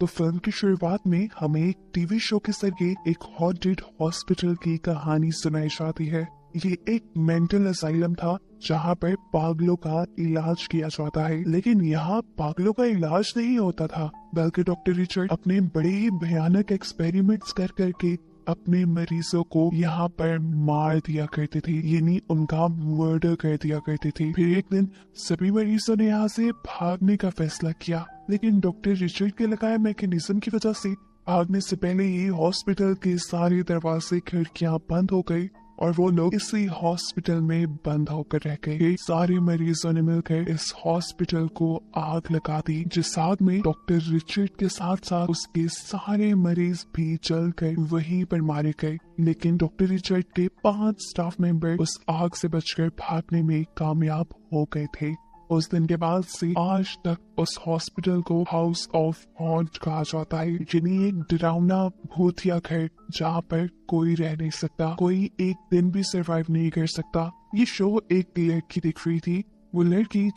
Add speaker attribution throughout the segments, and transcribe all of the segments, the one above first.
Speaker 1: तो फिल्म की शुरुआत में हमें एक टीवी शो के जरिए एक हॉन्टेड हॉस्पिटल की कहानी सुनाई जाती है। ये एक मेंटल असाइलम था जहाँ पर पागलों का इलाज किया जाता है, लेकिन यहाँ पागलों का इलाज नहीं होता था, बल्कि डॉक्टर रिचर्ड अपने बड़े ही भयानक एक्सपेरिमेंट्स कर करके अपने मरीजों को यहाँ पर मार दिया करते थे, यानी उनका मर्डर कर दिया करते थे। फिर एक दिन सभी मरीजों ने यहाँ से भागने का फैसला किया, लेकिन डॉक्टर रिचर्ड के लगाए मैकेनिज्म की वजह से भागने से पहले ही हॉस्पिटल के सारे दरवाजे खिड़कियां बंद हो गई और वो लोग इसी हॉस्पिटल में बंद होकर रह गए। सारे मरीजों ने मिलकर इस हॉस्पिटल को आग लगा दी, जिस आग में डॉक्टर रिचर्ड के साथ साथ उसके सारे मरीज भी जल कर वहीं पर मारे गए। लेकिन डॉक्टर रिचर्ड के 5 स्टाफ मेंबर उस आग से बचकर भागने में कामयाब हो गए थे। उस दिन के बाद से आज तक उस हॉस्पिटल को हाउस ऑफ हॉन्ट कहा जाता है, यानी एक डरावना भूतिया घर जहाँ पर कोई रह नहीं सकता, कोई एक दिन भी सरवाइव नहीं कर सकता। ये शो एक लड़की दिख रही थी, वो लड़की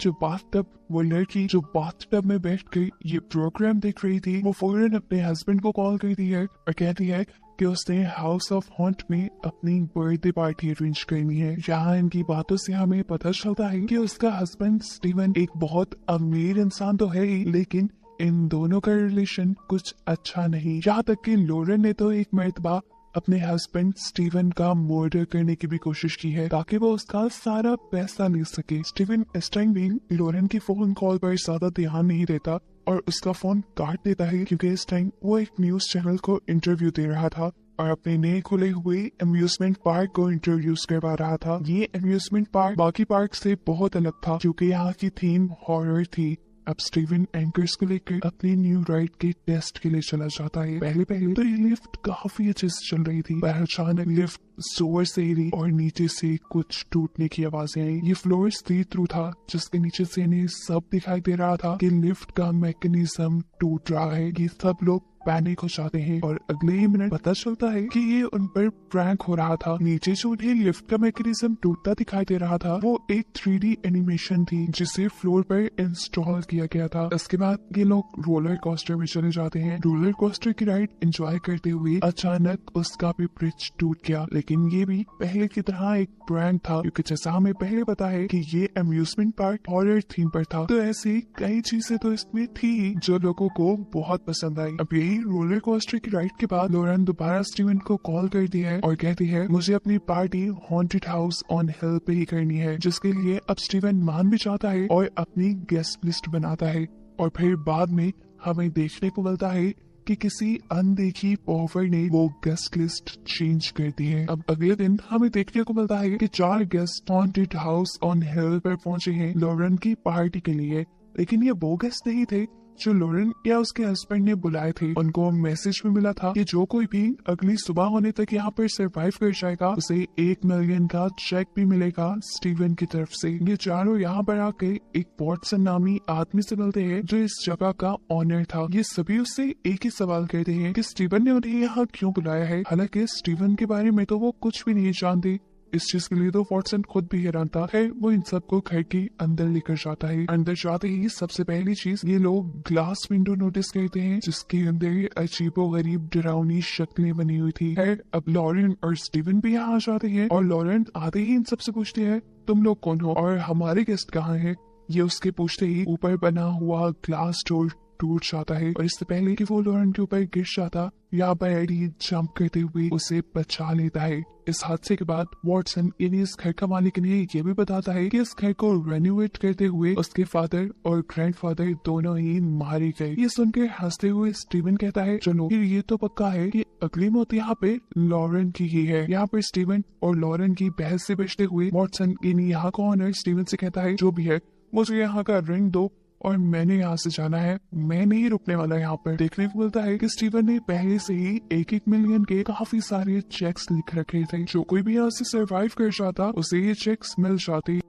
Speaker 1: जो बाथटब में बैठ कर ये प्रोग्राम देख रही थी, वो फौरन अपने हस्बैंड को कॉल करती है और कहती है कि उसने हाउस ऑफ हॉन्ट में अपनी बर्थडे पार्टी अरेंज करनी है। यहाँ इनकी बातों से हमें पता चलता है कि उसका हस्बैंड स्टीवन एक बहुत अमीर इंसान तो है ही, लेकिन इन दोनों का रिलेशन कुछ अच्छा नहीं। यहाँ तक कि लोरेन ने तो एक मर्तबा अपने हस्बैंड स्टीवन का मर्डर करने की भी कोशिश की है ताकि वो उसका सारा पैसा ले सके। स्टीवन इस टाइम भी लोरेन की फोन कॉल पर ज्यादा ध्यान नहीं देता और उसका फोन काट देता है, क्योंकि इस टाइम वो एक न्यूज चैनल को इंटरव्यू दे रहा था और अपने नए खुले हुए अम्यूजमेंट पार्क को इंट्रोड्यूस करवा रहा था। ये अम्यूजमेंट पार्क बाकी पार्क से बहुत अलग था, क्योंकि यहाँ की थीम हॉरर थी। अब स्टीवन एंकर्स को लेकर अपनी न्यू राइड के टेस्ट के लिए चला जाता है। पहले तो ये लिफ्ट काफी अच्छे से चल रही थी, पर अचानक लिफ्ट जोर से हिली और नीचे से कुछ टूटने की आवाजें आई। ये फ्लोर सी थ्रू था, जिसके नीचे से इन्हें सब दिखाई दे रहा था कि लिफ्ट का मैकेनिज्म टूट रहा है। ये सब लोग पैनिक हो जाते हैं और अगले ही मिनट पता चलता है कि ये उन पर प्रैंक हो रहा था। नीचे जो उन्हें लिफ्ट का मैकेनिज्म टूटता दिखाई दे रहा था, वो एक 3D एनिमेशन थी जिसे फ्लोर पर इंस्टॉल किया गया था। इसके बाद ये लोग रोलर कोस्टर में चले जाते हैं। रोलर कोस्टर की राइड एंजॉय करते हुए अचानक उसका भी ब्रिज टूट गया, लेकिन ये भी पहले की तरह एक प्रैंक था, क्योंकि जैसा हमें पहले पता है कि ये अम्यूजमेंट पार्क हॉरर थीम पर था, तो ऐसी कई चीजें तो इसमें थी जो लोगों को बहुत पसंद आई। अब यही रोलर कोस्टर की राइड के बाद लोरेन दोबारा स्टीवन को कॉल करती है और कहती है मुझे अपनी पार्टी हॉन्टेड हाउस ऑन हिल पे ही करनी है, जिसके लिए अब स्टीवन मान भी जाता है और अपनी गेस्ट लिस्ट बनाता है। और फिर बाद में हमें देखने को मिलता है कि किसी अनदेखी ऑफर ने वो गेस्ट लिस्ट चेंज कर दी है। अब अगले दिन हमें देखने को मिलता है कि 4 गेस्ट हॉन्टेड हाउस ऑन हिल पर पहुंचे हैं लोरेन की पार्टी के लिए, लेकिन ये वो गेस्ट नहीं थे जो लोरेन या उसके हस्बैंड ने बुलाए थे। उनको मैसेज में मिला था कि जो कोई भी अगली सुबह होने तक यहाँ पर सरवाइव कर जाएगा उसे 1 मिलियन का चेक भी मिलेगा स्टीवन की तरफ से। ये चारों यहाँ पर आके एक वॉटसन नामी आदमी से मिलते हैं जो इस जगह का ऑनर था। ये सभी उससे एक ही सवाल करते हैं कि स्टीवन ने उन्हें यहाँ क्यों बुलाया है, हालांकि स्टीवन के बारे में तो वो कुछ भी नहीं जानते। इस चीज के लिए तो वॉटसन खुद भी हैरान था। है वो इन सबको घर के अंदर लेकर जाता है। अंदर जाते ही सबसे पहली चीज ये लोग ग्लास विंडो नोटिस करते हैं, जिसके अंदर अजीबो गरीब डरावनी शक्लें बनी हुई थी। है अब लॉरेन और स्टीवन भी यहाँ आ जाते हैं और लॉरेन आते ही इन सबसे पूछते हैं तुम लोग कौन हो और हमारे गेस्ट कहाँ हैं। ये उसके पूछते ही ऊपर बना हुआ ग्लास डोर टूट जाता है और इससे पहले कि वो लॉरेन के ऊपर गिर जाता, यहाँ पर एडी जंप करते हुए उसे बचा लेता है। इस हादसे के बाद वॉटसन यानी इस घर का मालिक ने ये भी बताता है कि इस घर को रेनोवेट करते हुए उसके फादर और ग्रैंडफादर दोनों ही मारे गए। ये सुनकर हंसते हुए स्टीवन कहता है चलो फिर ये तो पक्का है कि अगली मौत यहाँ पे लॉरेन की ही है। यहाँ पर स्टीवन और लॉरेन की बहस से बचते हुए वॉटसन यानी यहाँ का ऑनर स्टीवन से कहता है जो भी है मुझे यहाँ का रिंग दो और मैंने यहाँ से जाना है, मैं नहीं रुकने वाला। यहाँ पर देखने को मिलता है कि स्टीवन ने पहले से ही 1-1 मिलियन के काफी सारे चेक्स लिख रखे थे। जो कोई भी यहाँ से सरवाइव कर जाता उसे ये चेक्स मिल जाते।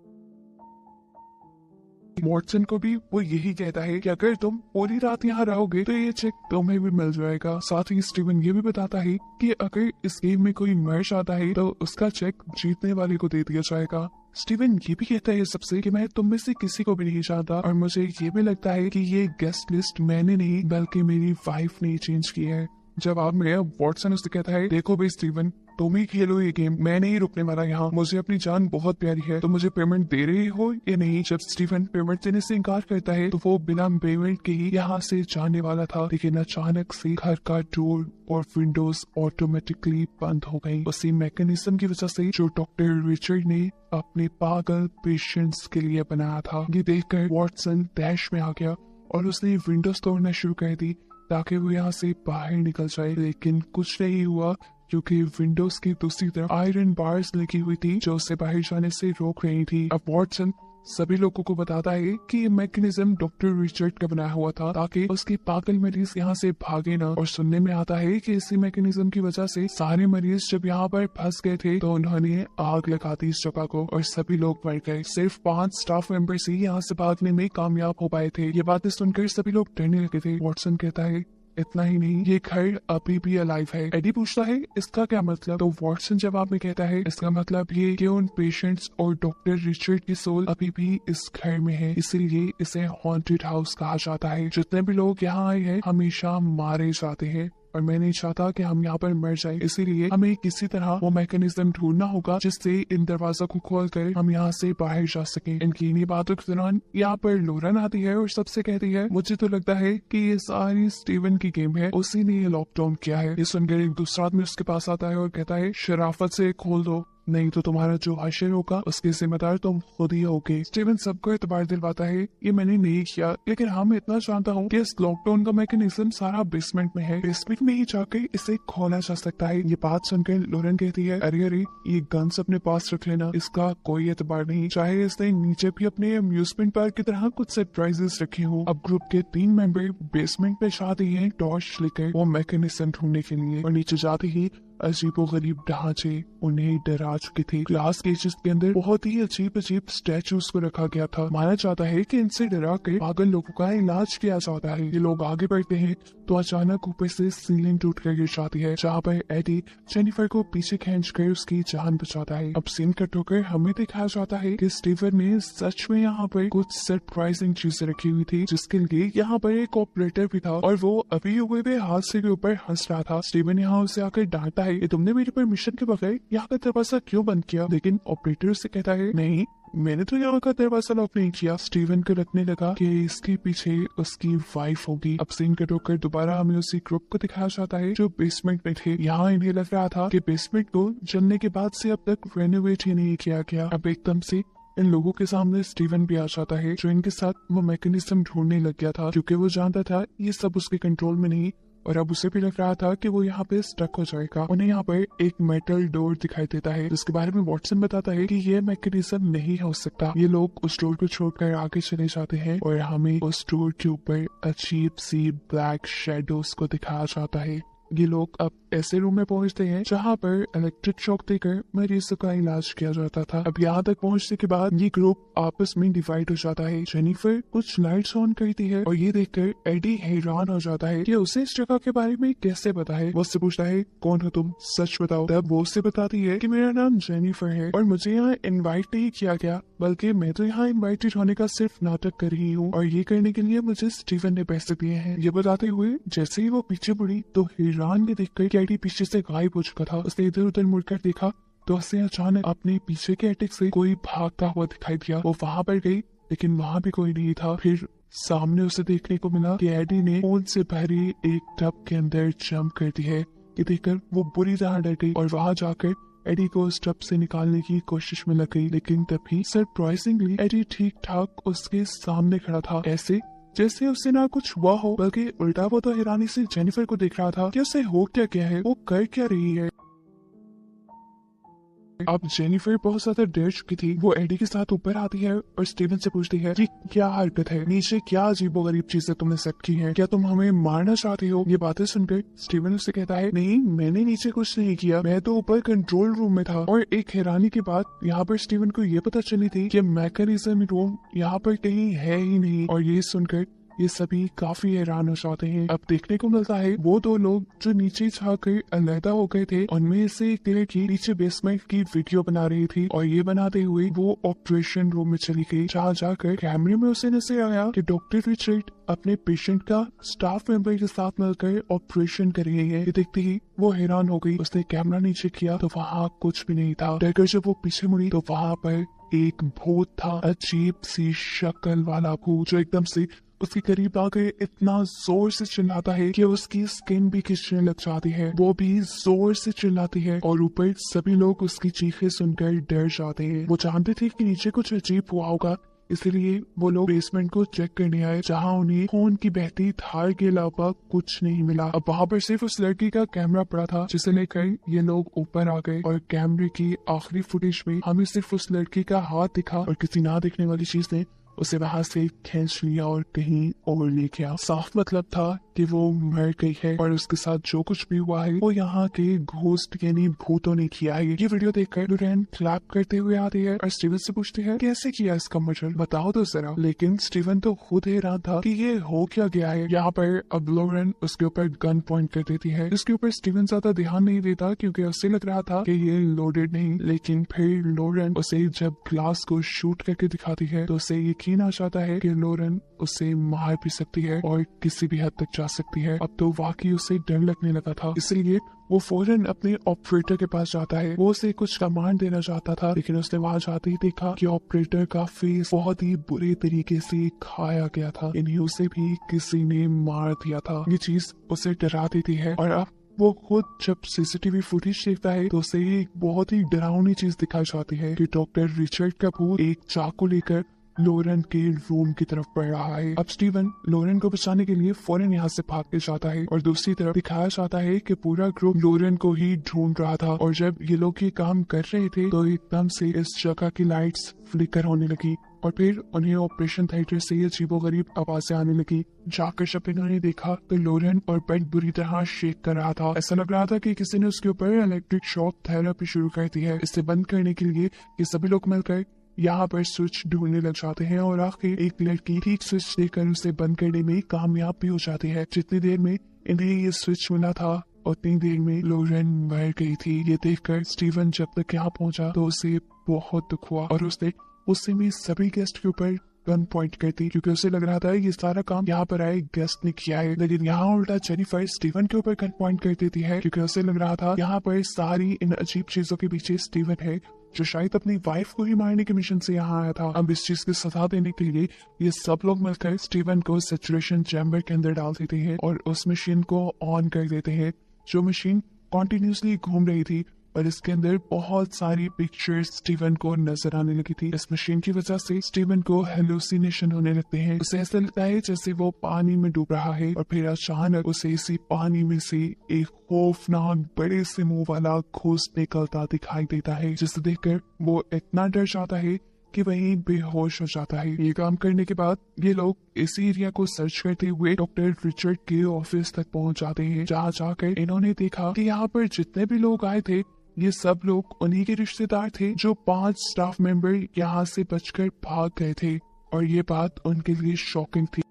Speaker 1: वॉटसन को भी वो यही कहता है कि अगर तुम पूरी रात यहाँ रहोगे तो ये चेक तुम्हें भी मिल जाएगा। साथ ही स्टीवन ये भी बताता है कि अगर इस गेम में कोई मर जाता है तो उसका चेक जीतने वाले को दे दिया जाएगा। स्टीवन ये भी कहता है सबसे कि मैं तुम में से किसी को भी नहीं जानता, और मुझे ये भी लगता है कि ये गेस्ट लिस्ट मैंने नहीं बल्कि मेरी वाइफ ने चेंज की है। जवाब में वॉटसन उससे कहता है, देखो भाई स्टीवन, तुम ही खेलो ये गेम, मैं नहीं रुकने वाला यहाँ। मुझे अपनी जान बहुत प्यारी है, तो मुझे पेमेंट दे रही हो या नहीं। जब स्टीवन पेमेंट देने से इनकार करता है तो वो बिना पेमेंट के ही यहाँ से जाने वाला था, लेकिन अचानक से घर का डोर और विंडोज ऑटोमेटिकली बंद हो गई, उसी मैकेनिज्म की वजह से जो डॉक्टर रिचर्ड ने अपने पागल पेशेंट्स के लिए बनाया था। ये देखकर वॉटसन दैश में आ गया और उसने विंडोज तोड़ना शुरू कर दी ताकि वो यहाँ से बाहर निकल जाए, लेकिन कुछ नहीं हुआ क्योंकि विंडोज की दूसरी तरफ आयरन बार्स लगी हुई थी जो उसे बाहर जाने से रोक रही थी। अब वॉटसन सभी लोगों को बताता है कि ये मैकेनिज्म डॉक्टर रिचर्ड का बनाया हुआ था ताकि उसके पागल मरीज यहाँ से भागे ना, और सुनने में आता है कि इसी मैकेनिज्म की वजह से सारे मरीज जब यहाँ पर फंस गए थे तो उन्होंने आग लगा दी इस जगह को और सभी लोग मर गए। सिर्फ 5 स्टाफ मेंबर्स ही यहाँ से भागने में कामयाब हो पाए थे। ये बातें सुनकर सभी लोग डरने लगे थे। वॉटसन कहता है, इतना ही नहीं, ये घर अभी भी अलाइव है। एडी पूछता है इसका क्या मतलब, तो वॉटसन जवाब में कहता है इसका मतलब ये कि उन पेशेंट्स और डॉक्टर रिचर्ड की सोल अभी भी इस घर में है, इसीलिए इसे हॉन्टेड हाउस कहा जाता है। जितने भी लोग यहाँ आए हैं हमेशा मारे जाते हैं और मैं नहीं चाहता कि हम यहाँ पर मर जाए, इसीलिए हमें किसी तरह वो मैकेनिज्म ढूंढना होगा जिससे इन दरवाजा को खोलकर हम यहाँ से बाहर जा सके। इनकी इन्हीं बातों के दौरान यहाँ पर लोरन आती है और सबसे कहती है, मुझे तो लगता है कि ये सारी स्टीवन की गेम है, उसी ने ये लॉकडाउन किया है। ये सुनकर एक दूसरा आदमी उसके पास आता है और कहता है, शराफत से खोल दो, नहीं तो तुम्हारा जो हशर होगा उसके जिम्मेदार तुम खुद ही होगे। स्टीवन सबको एतबार दिलवाता है, ये मैंने नहीं किया, लेकिन हाँ मैं इतना जानता हूँ कि इस लॉकडाउन का मैकेनिज्म सारा बेसमेंट में है, बेसमेंट में ही जाकर इसे खोला जा सकता है। ये बात सुनकर लोरेन कहती है, अरे अरे ये गन्स अपने पास रख लेना, इसका कोई एतबार नहीं, चाहे इसने नीचे भी अपने अम्यूजमेंट पार्क की तरह कुछ सरप्राइजेस रखे हो। अब ग्रुप के 3 मेंबर बेसमेंट पे जाते हैं टॉर्च लेकर वो मैकेनिज्म ढूंढने के लिए, और नीचे जाते ही अजीबो गरीब ढांचे उन्हें डरा चुके थे। ग्लास केजेस के अंदर बहुत ही अजीब अजीब स्टैचूज को रखा गया था। माना जाता है कि इनसे डरा कर पागल लोगों का इलाज किया जाता है। ये लोग आगे बढ़ते हैं तो अचानक ऊपर से सीलिंग टूट कर गिर जाती है, जहाँ पर एडी जेनिफर को पीछे खींच कर उसकी जान बचाता है। अब सीन कट होकर हमें दिखाया जाता है कि स्टीवन ने सच में यहाँ पर कुछ सरप्राइजिंग चीजें रखी हुई थी, जिसके लिए यहाँ पर एक ऑपरेटर भी था और वो अभी हुए हुए हादसे के ऊपर हंस रहा था। स्टीवन यहाँ उसे आकर डांटता है, ये तुमने मेरी परमिशन के बगैर यहाँ का दरवाजा क्यों बंद किया, लेकिन ऑपरेटर से कहता है, नहीं मैंने तो यहाँ का दरवाजा लॉक नहीं किया। स्टीवन को लगने लगा कि इसके पीछे उसकी वाइफ होगी। अब सीन कट होकर दोबारा हमें उसी ग्रुप को दिखाया जाता है जो बेसमेंट में थे। यहाँ इन्हें लग रहा था कि बेसमेंट को जलने के बाद से अब तक रेनोवेट ही नहीं किया गया। अब एकदम से इन लोगों के सामने स्टीवन भी आ जाता है जो इनके साथ वो मैकेनिज्म ढूंढने लग गया था, क्योंकि वो जानता था ये सब उसके कंट्रोल में नहीं, और अब उसे भी लग रहा था कि वो यहाँ पे स्टक हो जाएगा। उन्हें यहाँ पर एक मेटल डोर दिखाई देता है जिसके बारे में वॉटसन बताता है कि ये मैकेनिज्म नहीं हो सकता। ये लोग उस डोर को छोड़कर आगे चले जाते हैं और हमें उस डोर के ऊपर अजीब सी ब्लैक शेडोज को दिखाया जाता है। ये लोग अब ऐसे रूम में पहुंचते हैं जहाँ पर इलेक्ट्रिक शॉक देकर मरीजों का इलाज किया जाता था। अब यहाँ तक पहुँचने के बाद ये ग्रुप आपस में डिवाइड हो जाता है। जेनिफर कुछ लाइट्स ऑन करती है और ये देखकर एडी हैरान हो जाता है कि उसे इस जगह के बारे में कैसे पता है। वो उससे पूछता है, कौन हो तुम, सच बताओ। तब वो उससे बताती है कि मेरा नाम जेनिफर है और मुझे यहाँ इन्वाइट नहीं किया गया, बल्कि मैं तो यहाँ इन्वाइटेड होने का सिर्फ नाटक कर रही हूँ और ये करने के लिए मुझे स्टीवन ने पैसे दिए हैं। ये बताते हुए जैसे ही वो पीछे मुड़ी तो हैरान ने देखकर एडी पीछे से गायब हो चुका था। उसने इधर उधर मुड़कर देखा तो उसे अचानक अपने पीछे के अटैक से कोई भागता हुआ दिखाई दिया। वो वहां पर गई लेकिन वहां भी कोई नहीं था। फिर सामने उसे देखने को मिला कि एडी ने खून से भरी एक टब के अंदर जंप कर दी है। ये देखकर वो बुरी तरह डर गई और वहां जाकर एडी को उस टब से निकालने की कोशिश में लग गई, लेकिन तभी सरप्राइजिंगली एडी ठीक ठाक उसके सामने खड़ा था, ऐसे जैसे उससे ना कुछ हुआ हो, बल्कि उल्टा वो तो हैरानी से जेनिफर को देख रहा था कि उसे हो क्या गया है, वो कर क्या रही है। अब जेनिफर बहुत ज्यादा डर चुकी थी। वो एडी के साथ ऊपर आती है और स्टीवन से पूछती है, ये क्या हरकत है, नीचे क्या अजीबोगरीब चीजें तुमने सेट की हैं, क्या तुम हमें मारना चाहते हो। ये बातें सुनकर स्टीवन उससे कहता है, नहीं मैंने नीचे कुछ नहीं किया, मैं तो ऊपर कंट्रोल रूम में था। और एक हैरानी की बात यहाँ पर स्टीवन को ये पता चली थी कि मैकेनिज्म रूम यहाँ पर कहीं है ही नहीं। और ये सुनकर ये सभी काफी हैरान हो जाते हैं। अब देखने को मिलता है वो दो लोग जो नीचे जाकर अलहदा हो गए थे, उनमें से एक लड़की नीचे बेसमेंट की वीडियो बना रही थी और ये बनाते हुए वो ऑपरेशन रूम में चली गई, जहाँ जाकर कैमरे में उसे नजर आया कि डॉक्टर रिचर्ड अपने पेशेंट का स्टाफ मेंबर के साथ मिलकर ऑपरेशन कर रहे हैं। ये देखते ही वो हैरान हो गई। उसने कैमरा नीचे किया तो वहाँ कुछ भी नहीं था। डरकर जब वो पीछे मुड़ी तो वहाँ पर एक भूत था, अजीब सी शक्ल वाला भूत, जो एकदम से उसके करीब आकर इतना जोर से चिल्लाता है कि उसकी स्किन भी खिंचने लग जाती है। वो भी जोर से चिल्लाती है और ऊपर सभी लोग उसकी चीखें सुनकर डर जाते हैं। वो जानते थे कि नीचे कुछ अजीब हुआ होगा, इसलिए वो लोग बेसमेंट को चेक करने आए, जहां उन्हें खून की बहती धार के अलावा कुछ नहीं मिला। अब वहां पर सिर्फ उस लड़की का कैमरा पड़ा था, जिसे लेकर ये लोग ऊपर आ गए और कैमरे की आखिरी फुटेज में हमें सिर्फ उस लड़की का हाथ दिखा और किसी ना दिखने वाली चीज ने उसे वहां से खींच लिया और कहीं और ले गया। साफ मतलब था कि वो मर गई है और उसके साथ जो कुछ भी हुआ है वो यहाँ के घोस्ट यानी भूतों ने किया है। ये वीडियो देखकर लोरेन क्लैप करते हुए आती है और स्टीवन से पूछती है कैसे किया इसका मर्डर, बताओ तो जरा। लेकिन स्टीवन तो खुद हैरान था कि ये हो क्या गया है। यहाँ पर अब लोरेन उसके ऊपर गन पॉइंट कर देती है। इसके ऊपर स्टीवन ज्यादा ध्यान नहीं देता क्योंकि उसे लग रहा था कि ये लोडेड नहीं, लेकिन फिर लोरेन उसे जब ग्लास को शूट करके दिखाती है तो उसे यकीन आ जाता है कि लोरेन उसे मार भी सकती है और किसी भी हद तक जा सकती है। अब तो वाकई उसे डर लगने लगा था, इसलिए वो फौरन अपने ऑपरेटर के पास जाता है। वो उसे कुछ कमांड देना चाहता था, लेकिन उसने वहां जाते ही देखा कि ऑपरेटर का फेस बहुत ही बुरे तरीके से खाया गया था, यानी उसे भी किसी ने मार दिया था। ये चीज उसे डरा देती है और अब वो खुद जब सीसीटीवी फुटेज देखता है तो उसे एक बहुत ही डरावनी चीज दिखाई जाती है कि डॉक्टर रिचर्ड का भूत एक चाकू लेकर लोरेन के रूम की तरफ बढ़ रहा है। अब स्टीवन लोरेन को बचाने के लिए फौरन यहाँ से भाग के जाता है और दूसरी तरफ दिखाया जाता है कि पूरा ग्रुप लोरेन को ही ढूंढ रहा था और जब ये लोग ये काम कर रहे थे तो एकदम से इस जगह की लाइट्स फ्लिकर होने लगी और फिर उन्हें ऑपरेशन थिएटर से अजीबोगरीब आवाजें आने लगी। जाकर जब इन्होंने देखा तो लोरेन और बेड बुरी तरह शेक कर रहा था। ऐसा लग रहा था कि किसी ने उसके ऊपर इलेक्ट्रिक शॉक थेरेपी शुरू कर दी है। इसे बंद करने के लिए ये सभी लोग मिलकर यहाँ पर स्विच ढूंढने लग जाते हैं और आखिर एक लड़की ठीक स्विच देकर उसे बंद करने में कामयाब भी हो जाती है। जितनी देर में इन्हें ये स्विच मिला था उतनी देर में लोरेन मर गई थी। ये देखकर स्टीवन जब तक यहाँ पहुंचा तो उसे बहुत दुख हुआ और उसने उससे भी सभी गेस्ट के ऊपर गन पॉइंट करती, क्योंकि उसे लग रहा था ये सारा काम यहाँ पर आए गेस्ट ने किया है। लेकिन यहाँ उल्टा जेनिफर स्टीवन के ऊपर गन पॉइंट कर देती है, क्योंकि उसे लग रहा था यहाँ पर सारी इन अजीब चीजों के पीछे स्टीवन है, जो शायद अपनी वाइफ को ही मारने के मिशन से यहाँ आया था। अब इस चीज की सजा देने के लिए ये सब लोग मिलकर स्टीवन को सैचुरेशन चैम्बर के अंदर डाल देते हैं और उस मशीन को ऑन कर देते हैं, जो मशीन कॉन्टिन्यूसली घूम रही थी और इसके अंदर बहुत सारी पिक्चर्स स्टीवन को नजर आने लगी थी। इस मशीन की वजह से स्टीवन को हेलुसिनेशन होने लगते हैं। उसे ऐसा लगता है जैसे वो पानी में डूब रहा है और फिर अचानक उसे इसी पानी में से एक खौफनाक बड़े से मुंह वाला घोस्ट निकलता दिखाई देता है, जिसे देखकर वो इतना डर जाता है कि वहीं बेहोश हो जाता है। ये काम करने के बाद ये लोग इस एरिया को सर्च करते हुए डॉक्टर रिचर्ड के ऑफिस तक पहुंच जाते हैं, जहाँ जाकर इन्होंने देखा कि यहाँ पर जितने भी लोग आए थे ये सब लोग उन्हीं के रिश्तेदार थे, जो 5 स्टाफ मेंबर यहाँ से बचकर भाग गए थे और ये बात उनके लिए शॉकिंग थी।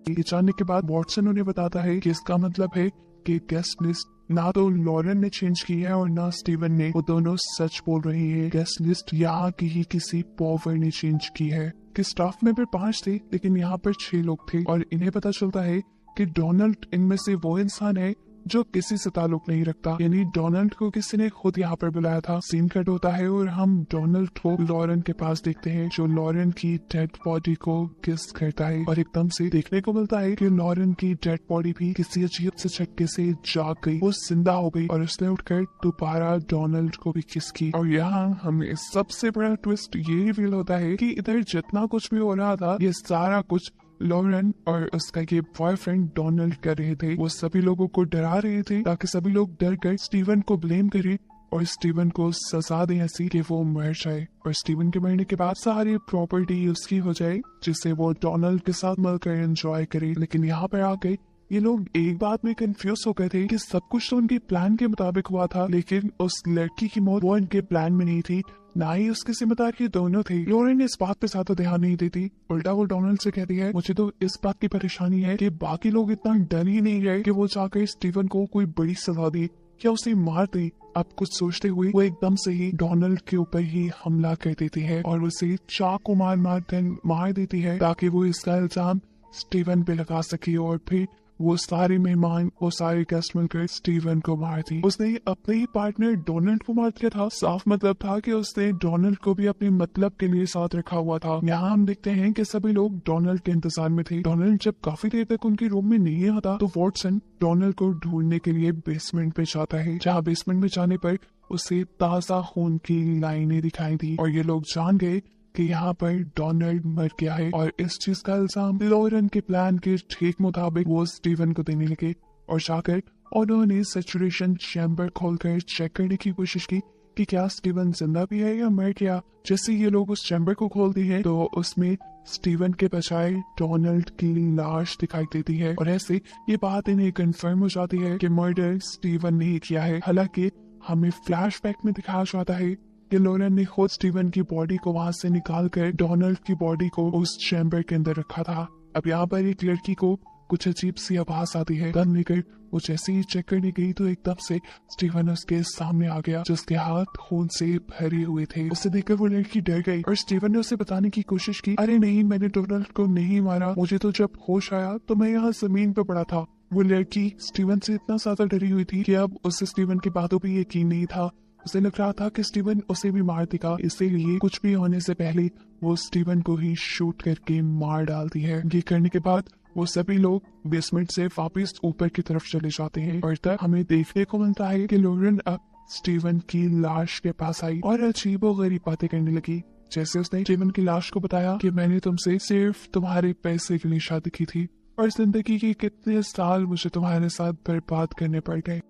Speaker 1: ये जानने के बाद वॉटसन उन्हें बताता है कि इसका मतलब है कि गेस्ट लिस्ट ना तो लॉरेन ने चेंज की है और ना स्टीवन ने, वो दोनों सच बोल रहे हैं। गेस्ट लिस्ट यहाँ की ही किसी पॉवर ने चेंज की है कि स्टाफ मेंबर 5 थे लेकिन यहाँ पर 6 लोग थे और इन्हें पता चलता है कि डोनाल्ड इनमें से वो इंसान है जो किसी से ताल्लुक नहीं रखता, यानी डोनाल्ड को किसी ने खुद यहाँ पर बुलाया था। सीन कट होता है और हम डोनाल्ड को लॉरेन के पास देखते हैं, जो लॉरेन की डेड बॉडी को किस करता है और एकदम से देखने को मिलता है कि लॉरेन की डेड बॉडी भी किसी अजीब से झटके से जाग गई, वो जिंदा हो गई और उसने उठकर दोबारा डोनाल्ड को भी किस की। और यहाँ हमें सबसे बड़ा ट्विस्ट ये रिवील होता है कि इधर जितना कुछ भी हो रहा था ये सारा कुछ लॉरेन और उसका ये बॉयफ्रेंड डोनाल्ड कर रहे थे। वो सभी लोगों को डरा रहे थे ताकि सभी लोग डर कर स्टीवन को ब्लेम करें और स्टीवन को सजा दें ऐसी कि वो मर जाए और स्टीवन के मरने के बाद सारी प्रॉपर्टी उसकी हो जाए, जिससे वो डोनाल्ड के साथ मिलकर एंजॉय करे। लेकिन यहाँ पर आके ये लोग एक बात में कंफ्यूज हो गए थे कि सब कुछ तो उनके प्लान के मुताबिक हुआ था, लेकिन उस लड़की की मौत वो इनके प्लान में नहीं थी, ना ही उसके जिम्मेदार ये दोनों थे। लोरेन इस बात पे ज्यादा ध्यान नहीं देती, उल्टा वो डोनाल्ड से कहती है, मुझे तो इस बात की परेशानी है कि बाकी लोग इतना डर ही नहीं गए कि वो जाकर स्टीवन को कोई बड़ी सजा दे या उसे मार दे। अब कुछ सोचते हुए वो एकदम से ही डोनाल्ड के ऊपर ही हमला कर देती है और उसे चाकू मार देती है ताकि वो इसका इल्जाम स्टीवन पे लगा सके और फिर वो सारे मेहमान, वो सारे गेस्ट मिलकर स्टीवन को मार दी। उसने अपने ही पार्टनर डोनाल्ड को मार दिया था। साफ मतलब था कि उसने डोनाल्ड को भी अपने मतलब के लिए साथ रखा हुआ था। यहाँ हम देखते हैं कि सभी लोग डोनाल्ड के इंतजार में थे। डोनाल्ड जब काफी देर तक उनके रूम में नहीं आता तो वॉटसन डोनाल्ड को ढूंढने के लिए बेसमेंट पे जाता है, जहाँ बेसमेंट में जाने पर उसे ताजा खून की लाइनें दिखाई दी और ये लोग जान गए कि यहाँ पर डोनाल्ड मर गया है और इस चीज का इल्जाम लोरेन के प्लान के ठीक मुताबिक वो स्टीवन को देने लगे और जाकर उन्होंने सैचुरेशन चैम्बर खोलकर चेक करने की कोशिश की कि क्या स्टीवन जिंदा भी है या मर गया। जैसे ये लोग उस चैम्बर को खोलते हैं तो उसमें स्टीवन के बजाय डोनाल्ड की लाश दिखाई देती है और ऐसे ये बात इन्हें कंफर्म हो जाती है कि मर्डर स्टीवन ने किया है। हालांकि हमें फ्लैशबैक में दिखाया जाता है कि लोरेन ने खुद स्टीवन की बॉडी को वहां से निकालकर डोनाल्ड की बॉडी को उस चैम्बर के अंदर रखा था। अब यहाँ पर एक लड़की को कुछ अजीब सी आवाज आती है। गन लेकर वो जैसे ही चेक करने गई तो एकदम से स्टीवन उसके सामने आ गया, जिसके हाथ खून से भरे हुए थे। उसे देखकर वो लड़की डर गई और स्टीवन ने उसे बताने की कोशिश की, अरे नहीं, मैंने डोनाल्ड को नहीं मारा, मुझे तो जब होश आया तो मैं यहाँ जमीन पे पड़ा था। वो लड़की स्टीवन से इतना ज्यादा डरी हुई थी कि अब उसे स्टीवन की बातों पर यकीन नहीं था। उसे लग रहा था कि स्टीवन उसे भी मार देगा, इसीलिए कुछ भी होने से पहले वो स्टीवन को ही शूट करके मार डालती है। ये करने के बाद वो सभी लोग बेसमेंट से वापस ऊपर की तरफ चले जाते हैं और तब हमें देखने को मिलता है कि लोरेन अब स्टीवन की लाश के पास आई और अजीबोगरीब बातें करने लगी। जैसे उसने स्टीवन की लाश को बताया कि मैंने तुमसे सिर्फ तुम्हारे पैसे के लिए शादी की थी और जिंदगी के कितने साल मुझे तुम्हारे साथ बर्बाद करने पड़ गए।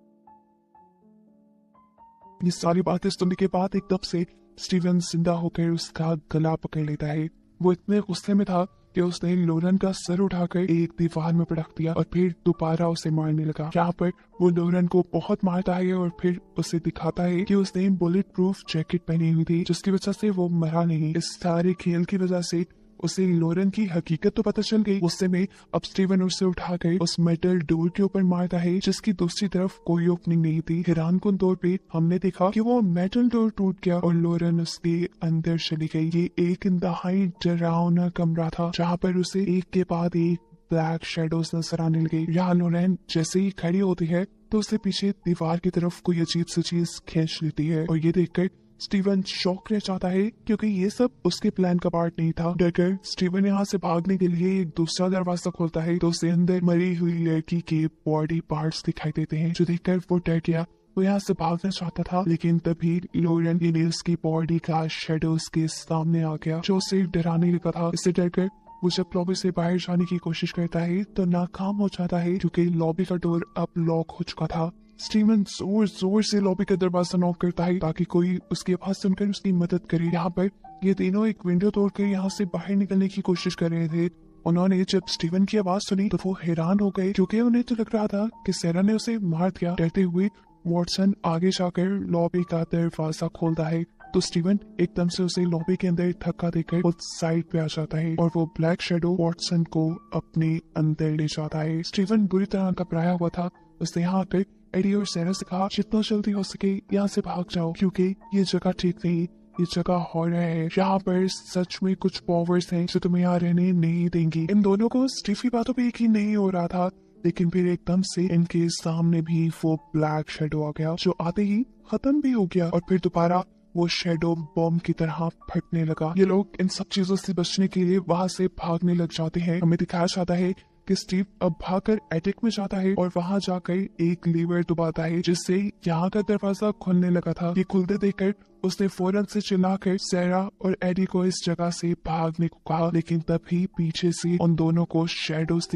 Speaker 1: ये सारी बातें सुनने के बाद एकदम से स्टीवन जिंदा होकर उसका गला पकड़ लेता है। वो इतने गुस्से में था कि उसने लोरेन का सर उठाकर एक दीवार में पटक दिया और फिर दोबारा उसे मारने लगा। यहाँ पर वो लोरेन को बहुत मारता है और फिर उसे दिखाता है कि उसने बुलेट प्रूफ जैकेट पहनी हुई थी, जिसकी वजह से वो मरा नहीं। इस सारे खेल की वजह से उसे लोरेन की हकीकत तो पता चल गई। गुस्से में अब स्टीवन उसे उठाकर उस मेटल डोर के ऊपर मारता है, जिसकी दूसरी तरफ कोई ओपनिंग नहीं थी। हैरानकुन तौर पे हमने देखा कि वो मेटल डोर टूट गया और लोरेन उसके अंदर चली गई। ये एक इंतहाई डरावना कमरा था जहाँ पर उसे एक के बाद एक ब्लैक शेडोज नजर आने लगे। यहाँ लोरेन जैसे ही खड़ी होती है तो उसे पीछे दीवार की तरफ कोई अजीब सी चीज खींच लेती है और ये देखकर स्टीवन शॉक रह जाता है, क्योंकि ये सब उसके प्लान का पार्ट नहीं था। डरकर स्टीवन यहाँ से भागने के लिए एक दूसरा दरवाजा खोलता है तो उसे अंदर मरी हुई लड़की के बॉडी पार्ट्स दिखाई देते हैं, जो देखकर वो डर गया। वो यहाँ से भागना चाहता था, लेकिन तभी लोरेन ने उसकी बॉडी का शेडो उसके सामने आ गया, जो उसे डराने लगा था। इससे डरकर वो जब लॉबी से बाहर जाने की कोशिश करता है तो नाकाम हो जाता है, क्योंकि लॉबी का डोर अब लॉक हो चुका था। स्टीवन जोर जोर से लॉबी का दरवाजा नॉक करता है ताकि कोई उसकी आवाज सुनकर उसकी मदद करे। यहाँ पर ये तीनों एक विंडो तोड़कर यहाँ से बाहर निकलने की कोशिश कर रहे थे। उन्होंने जब स्टीवन की आवाज सुनी तो वो हैरान हो गए, क्योंकि उन्हें तो लग रहा था कि सेरा ने उसे मार दिया। डरते हुए वॉटसन आगे जाकर लॉबी का दरवाजा खोलता है तो स्टीवन एकदम से उसे लॉबी के अंदर धक्का देकर उस साइड पे आ जाता है और वो ब्लैक शेडो वॉटसन को अपने अंदर ले जाता है। स्टीवन बुरी तरह घबराया हुआ था। उसने यहाँ आकर एडी और सेरा से कहा, जितना जल्दी हो सके यहाँ से भाग जाओ, क्योंकि ये जगह ठीक नहीं, ये जगह हॉरर है। यहाँ पर सच में कुछ पावर्स हैं जो तुम्हें यहाँ रहने नहीं देंगी। इन दोनों को स्टीफी बातों पे यकीन नहीं हो रहा था, लेकिन फिर एकदम से इनके सामने भी वो ब्लैक शेडो आ गया, जो आते ही खत्म भी हो गया और फिर दोबारा वो शेडो बॉम्ब की तरह फटने लगा। ये लोग इन सब चीजों से बचने के लिए वहां से भागने लग जाते हैं। हमें दिखाया जाता है कि स्टीव अब भागकर एटिक में जाता है और वहां जाकर एक लीवर दबाता है, जिससे यहाँ का दरवाजा खुलने लगा था। ये खुलते देखकर उसने फौरन से चिल्लाकर सेरा और एडी को इस जगह से भागने को कहा, लेकिन तभी पीछे से उन दोनों को शेडोज